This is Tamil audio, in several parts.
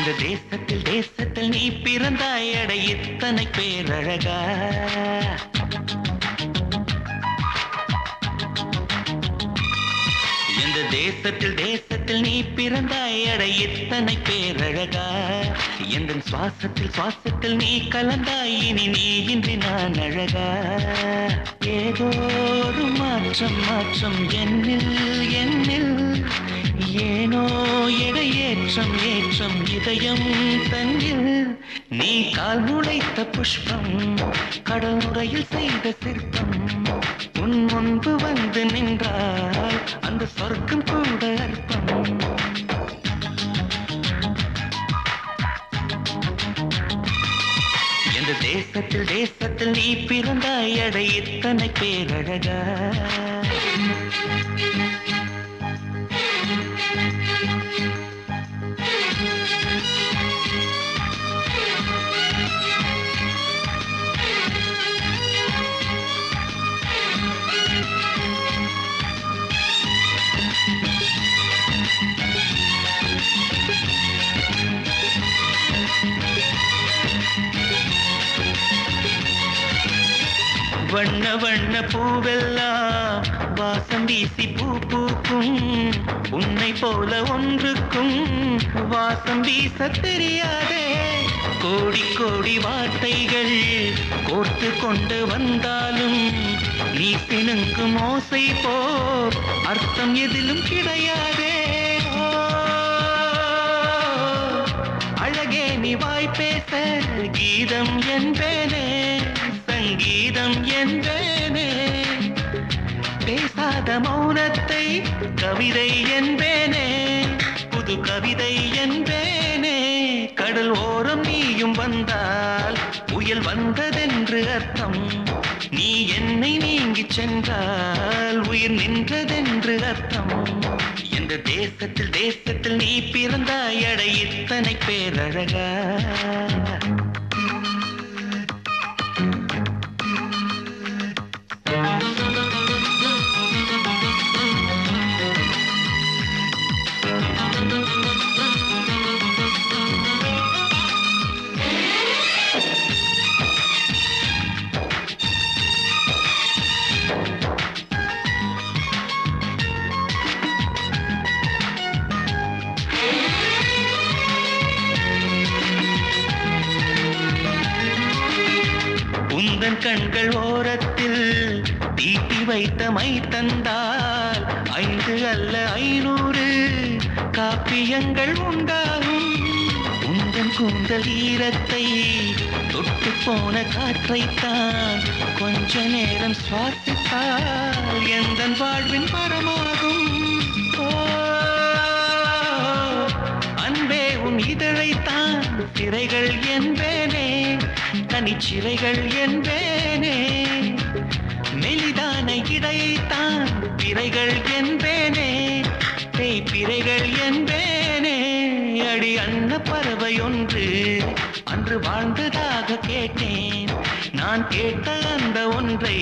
இந்த தேசத்தில் தேசத்தில் நீ பிறந்தாய் அட இத்தனை பேரழகா. இந்த தேசத்தில் தேசத்தில் நீ பிறந்தாய் அட இத்தனை பேரழகா. எந்த சுவாசத்தில் சுவாசத்தில் நீ கலந்தாய் இனி நீ இன்றி நான் அழகா. ஏதோ ஒரு மாற்றம் மாற்றம் என்னில் என்னில் ஏனோ எடையேற்றம் ஏற்றம் இதயம் தன்னில். நீ கால் நுழைத்த புஷ்பம் கடல் முறையில் செய்த சிற்பம். உன் முன்பு வந்து நின்றால் அந்த சொர்க்கம் கூட அற்பம். எந்த தேசத்தில் தேசத்தில் நீ பிறந்தாய் அட இத்தனை பேரழகா. வண்ண வண்ண பூவெல்லாம் வாசம் வீசி பூ பூக்கும். உன்னை போல ஒன்றுக்கும் வாசம் வீச தெரியாதே. கோடி கோடி வார்த்தைகள் கோர்த்து கொண்டு வந்தாலும் நீ சினுங்கும் ஓசை போல் அர்த்தம் எதிலும் கிடையாதே. அழகே நீ வாய் பேச கீதம் என்பேனே சங்கீதம் என்பேனே. பேசாத மௌனத்தை கவிதை என்பேனே புது கவிதை என்பேனே. கடல் ஓரம் நீயும் வந்தால் புயல் வந்ததென்று அர்த்தம். நீ என்னை நீங்கிச் சென்றால் உயிர் நின்றதென்று அர்த்தம். எந்த தேசத்தில் தேசத்தில் நீ பிறந்தாய் அட இத்தனை பேரழகா. உந்தன் கண்கள் ஓரத்தில் தீட்டி வைத்த மை தந்தால் 5 அல்ல 500 காப்பியங்கள் உண்டாகும். உந்தன் கூந்தல் ஈரத்தை தொட்டு போன காற்றைத்தான் கொஞ்ச நேரம் சுவாசித்தால் எந்தன் வாழ்வின் பரமாகும். அன்பே உன் இதழைத்தான் திரைகள் என்பேனே தனிச்சிறைகள் என்பேனே. மெலிதான இடையைத்தான் பிறைகள் என்பேனே தேய்பிறைகள் என்பேனே. அடி அன்ன பறவை ஒன்று அன்று வாழ்ந்ததாக கேட்டேன். நான் கேட்ட அந்த ஒன்றை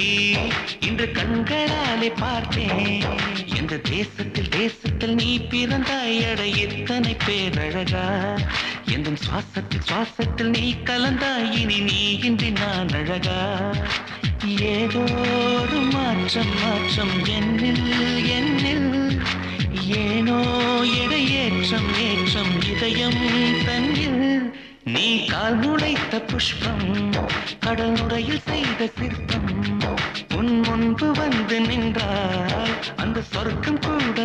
இன்று கண்களாலே பார்த்தேன். எந்த தேசத்தில் தேசத்தில் நீ பிறந்தாய் அட இத்தனை பேரழகா. எந்த சுவாசத்தில் சுவாசத்தில் நீ கலந்தாய் இனி நீ இன்றி நான் அழகா. ஏதோ ஒரு மாற்றம் மாற்றம் என்னில் என்னில் ஏனோ எடையேற்றம் ஏற்றம் இதயம் தன்னில். நீ கால் நுழைத்த புஷ்பம் கடல் நுரையில் செய்த சிற்பம். உன் முன்பு வந்து நின்றால் அந்த சொர்க்கம் கூட